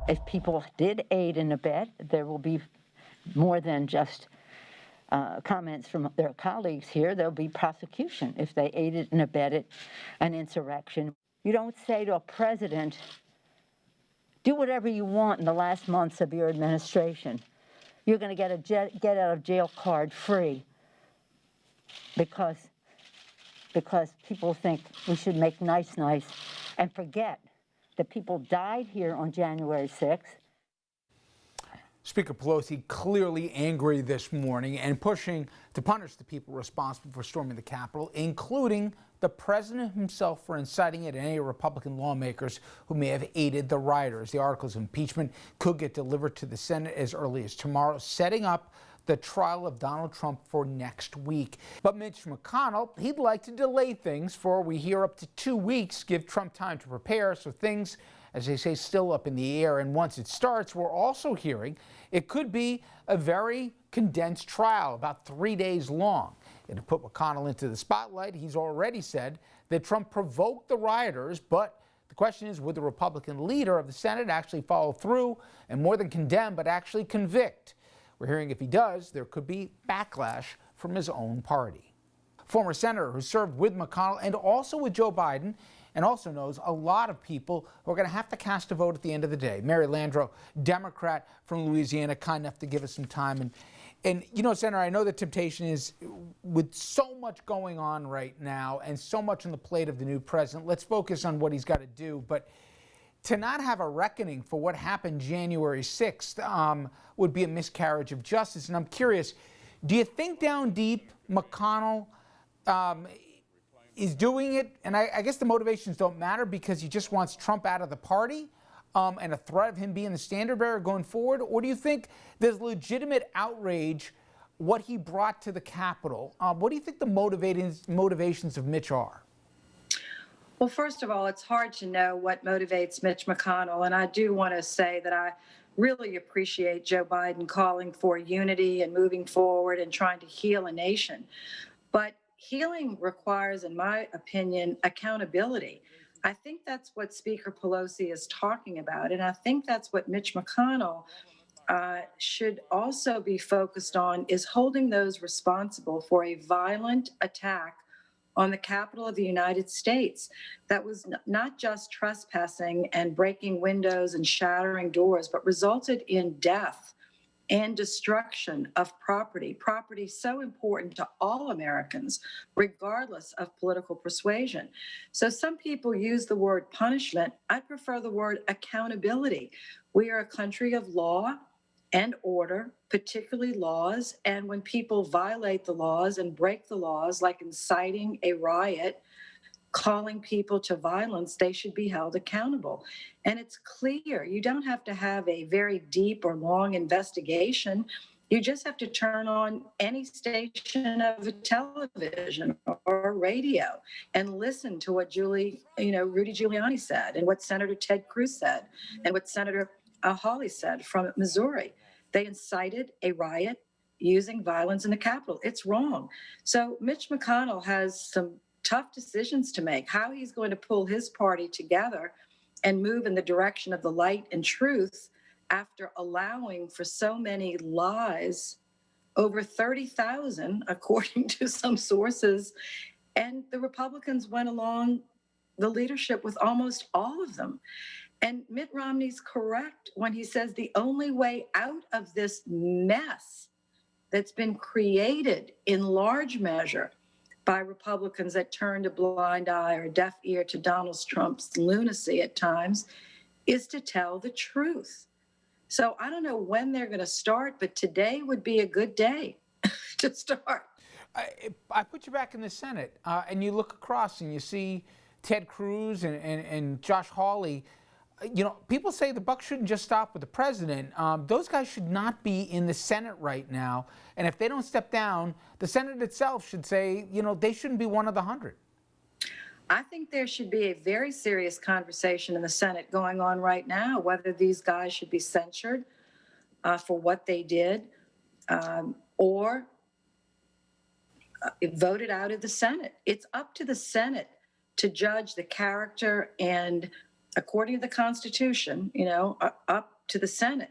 If people did aid and abet, there will be more than just comments from their colleagues here. There'll be prosecution if they aided and abetted an insurrection. You don't say to a president, do whatever you want in the last months of your administration. You're going to get a get out of jail card free because people think we should make nice and forget that people died here on January 6th. Speaker Pelosi clearly angry this morning and pushing to punish the people responsible for storming the Capitol, including the president himself for inciting it and any Republican lawmakers who may have aided the rioters. The articles of impeachment could get delivered to the Senate as early as tomorrow, setting up the trial of Donald Trump for next week. But Mitch McConnell, he'd like to delay things for, we hear, up to 2 weeks, give Trump time to prepare, so things, as they say, still up in the air. And once it starts, we're also hearing it could be a very condensed trial, about 3 days long. It'll put McConnell into the spotlight. He's already said that Trump provoked the rioters, but the question is, would the Republican leader of the Senate actually follow through and more than condemn, but actually convict? We're hearing if he does, there could be backlash from his own party. Former senator who served with McConnell and also with Joe Biden, and also knows a lot of people who are going to have to cast a vote at the end of the day. Mary Landrieu, Democrat from Louisiana, kind enough to give us some time. And you know, Senator, I know the temptation is, with so much going on right now and so much on the plate of the new president, let's focus on what he's got to do. But to not have a reckoning for what happened January 6th would be a miscarriage of justice. And I'm curious, do you think down deep McConnell is doing it? And I guess the motivations don't matter because he just wants Trump out of the party and a threat of him being the standard bearer going forward? Or do you think there's legitimate outrage what he brought to the Capitol? What do you think the motivations of Mitch are? Well, first of all, it's hard to know what motivates Mitch McConnell. And I do want to say that I really appreciate Joe Biden calling for unity and moving forward and trying to heal a nation. But healing requires, in my opinion, accountability. I think that's what Speaker Pelosi is talking about. And I think that's what Mitch McConnell should also be focused on, is holding those responsible for a violent attack on the Capitol of the United States that was not just trespassing and breaking windows and shattering doors, but resulted in death and destruction of property so important to all Americans, regardless of political persuasion. So some people use the word punishment. I prefer the word accountability. We are a country of law and order, particularly laws. And when people violate the laws and break the laws, like inciting a riot, calling people to violence, they should be held accountable. And it's clear. You don't have to have a very deep or long investigation. You just have to turn on any station of a television or radio and listen to what Rudy Giuliani said and what Senator Ted Cruz said and what Senator Hawley said from Missouri. They incited a riot using violence in the Capitol. It's wrong. So Mitch McConnell has some tough decisions to make, how he's going to pull his party together and move in the direction of the light and truth after allowing for so many lies, over 30,000, according to some sources. And the Republicans went along the leadership with almost all of them. And Mitt Romney's correct when he says the only way out of this mess that's been created in large measure by Republicans that turned a blind eye or a deaf ear to Donald Trump's lunacy at times is to tell the truth. So I don't know when they're going to start, but today would be a good day to start. I put you back in the Senate, and you look across and you see Ted Cruz and Josh Hawley. You know, people say the buck shouldn't just stop with the president. Those guys should not be in the Senate right now. And if they don't step down, the Senate itself should say, you know, they shouldn't be one of the 100. I think there should be a very serious conversation in the Senate going on right now, whether these guys should be censured for what they did or voted out of the Senate. It's up to the Senate to judge the character and, according to the Constitution, you know, up to the Senate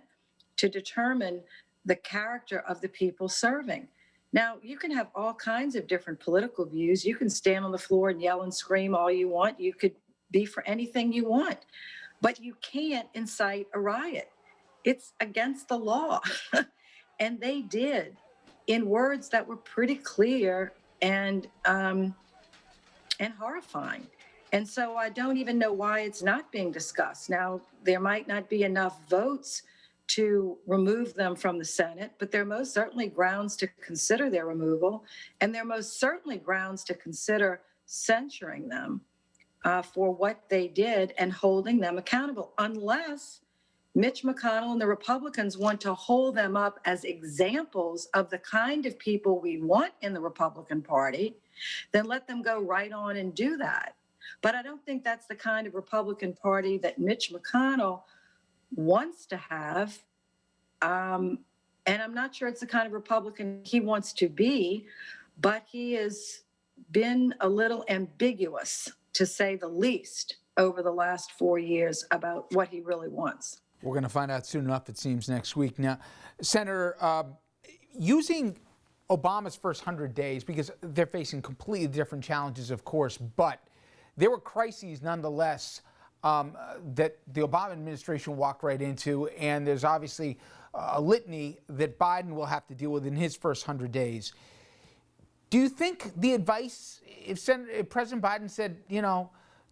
to determine the character of the people serving. Now, you can have all kinds of different political views. You can stand on the floor and yell and scream all you want. You could be for anything you want, but you can't incite a riot. It's against the law. And they did in words that were pretty clear and horrifying. And so I don't even know why it's not being discussed. Now, there might not be enough votes to remove them from the Senate, but there are most certainly grounds to consider their removal, and there are most certainly grounds to consider censuring them for what they did and holding them accountable, unless Mitch McConnell and the Republicans want to hold them up as examples of the kind of people we want in the Republican Party. Then let them go right on and do that. But I don't think that's the kind of Republican Party that Mitch McConnell wants to have. And I'm not sure it's the kind of Republican he wants to be, but he has been a little ambiguous, to say the least, over the last 4 years about what he really wants. We're going to find out soon enough, it seems, next week. Now, Senator, using Obama's first 100 days, because they're facing completely different challenges, of course, but there were crises nonetheless that the Obama administration walked right into, and there's obviously a litany that Biden will have to deal with in his first 100 days. Do you think the advice, if President Biden said, you know,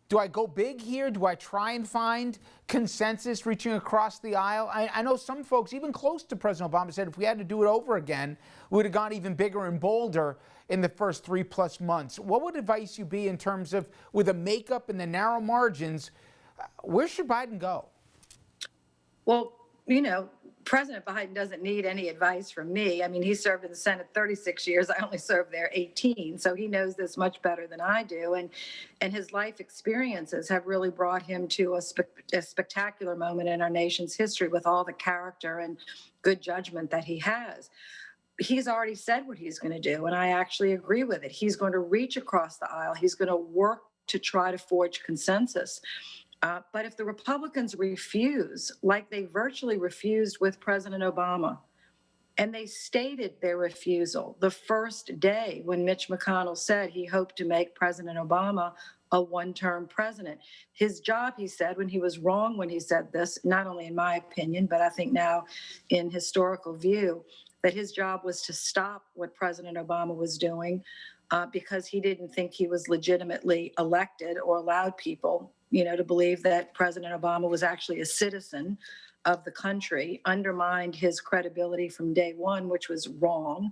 do I go big here? Do I try and find consensus reaching across the aisle? I know some folks, even close to President Obama, said if we had to do it over again, we would have gone even bigger and bolder in the first 3+ months. What would advice you be in terms of, with the makeup and the narrow margins, where should Biden go? Well, you know, President Biden doesn't need any advice from me. I mean, he served in the Senate 36 years. I only served there 18. So he knows this much better than I do. And his life experiences have really brought him to a spectacular moment in our nation's history with all the character and good judgment that he has. He's already said what he's going to do, and I actually agree with it. He's going to reach across the aisle. He's going to work to try to forge consensus. But if the Republicans refuse, like they virtually refused with President Obama, and they stated their refusal the first day when Mitch McConnell said he hoped to make President Obama a one-term president. His job, he said, when he was wrong when he said this, not only in my opinion, but I think now in historical view, that his job was to stop what President Obama was doing because he didn't think he was legitimately elected or allowed people, you know, to believe that President Obama was actually a citizen of the country, undermined his credibility from day one, which was wrong.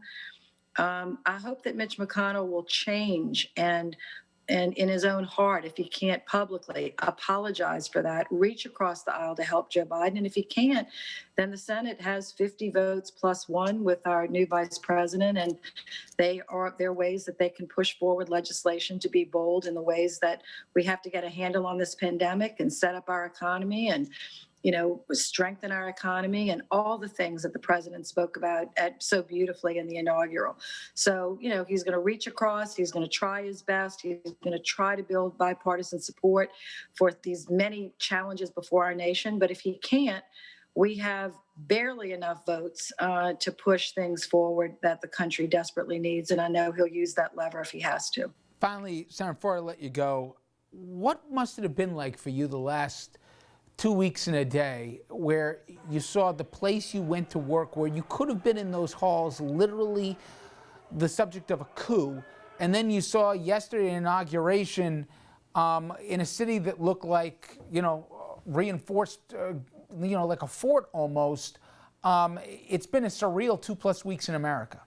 I hope that Mitch McConnell will change and in his own heart, if he can't publicly apologize for that, reach across the aisle to help Joe Biden. And if he can't, then the Senate has 50 votes plus one with our new vice president. And there are ways that they can push forward legislation to be bold in the ways that we have to get a handle on this pandemic and set up our economy and, you know, strengthen our economy and all the things that the president spoke about so beautifully in the inaugural. So, you know, he's going to reach across. He's going to try his best. He's going to try to build bipartisan support for these many challenges before our nation. But if he can't, we have barely enough votes to push things forward that the country desperately needs. And I know he'll use that lever if he has to. Finally, Senator, before I let you go, what must it have been like for you the last 2 weeks and a day where you saw the place you went to work, where you could have been in those halls, literally the subject of a coup, and then you saw yesterday an inauguration in a city that looked like, you know, reinforced, you know, like a fort almost. It's been a surreal 2+ weeks in America.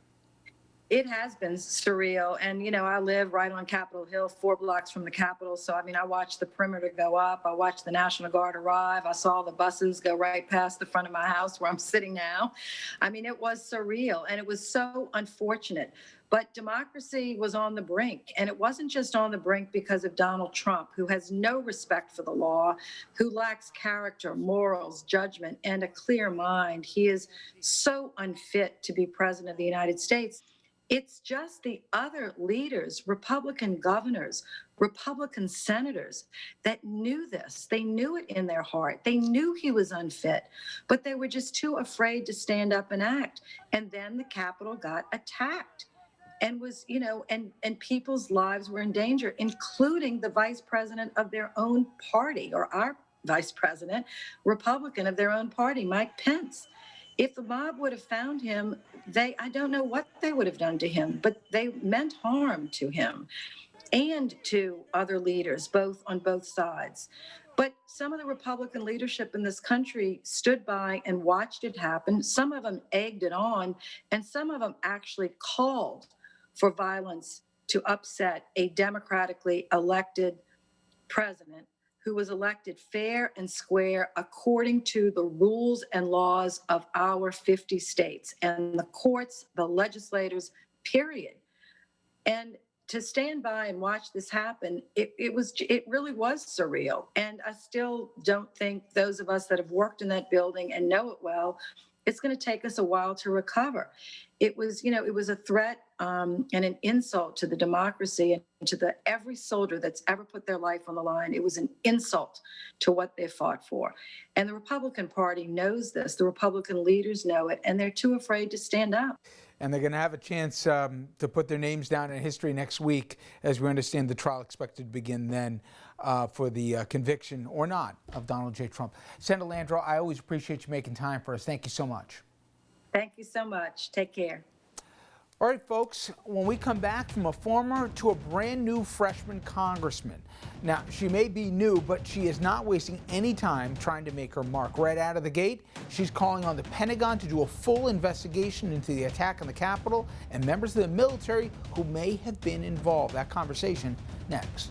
It has been surreal. And, you know, I live right on Capitol Hill, 4 blocks from the Capitol. So, I mean, I watched the perimeter go up. I watched the National Guard arrive. I saw the buses go right past the front of my house where I'm sitting now. I mean, it was surreal and it was so unfortunate. But democracy was on the brink. And it wasn't just on the brink because of Donald Trump, who has no respect for the law, who lacks character, morals, judgment, and a clear mind. He is so unfit to be president of the United States. It's just the other leaders, Republican governors, Republican senators, that knew this. They knew it in their heart. They knew he was unfit, but they were just too afraid to stand up and act. And then the Capitol got attacked and was, and people's lives were in danger, including the vice president of their own party, or our vice president, Republican of their own party, Mike Pence. If the mob would have found him, I don't know what they would have done to him, but they meant harm to him and to other leaders, on both sides. But some of the Republican leadership in this country stood by and watched it happen. Some of them egged it on, and some of them actually called for violence to upset a democratically elected president who was elected fair and square according to the rules and laws of our 50 states and the courts, the legislators, period. And to stand by and watch this happen, it really was surreal. And I still don't think those of us that have worked in that building and know it well, it's going to take us a while to recover. It was a threat and an insult to the democracy and to every soldier that's ever put their life on the line. It was an insult to what they fought for. And the Republican Party knows this. The Republican leaders know it, and they're too afraid to stand up. And they're going to have a chance to put their names down in history next week, as we understand the trial expected to begin then for the conviction or not of Donald J. Trump. Senator Landrieu, I always appreciate you making time for us. Thank you so much. Thank you so much. Take care. All right, folks, when we come back, from a former to a brand new freshman congressman. Now, she may be new, but she is not wasting any time trying to make her mark. Right out of the gate, she's calling on the Pentagon to do a full investigation into the attack on the Capitol and members of the military who may have been involved. That conversation next.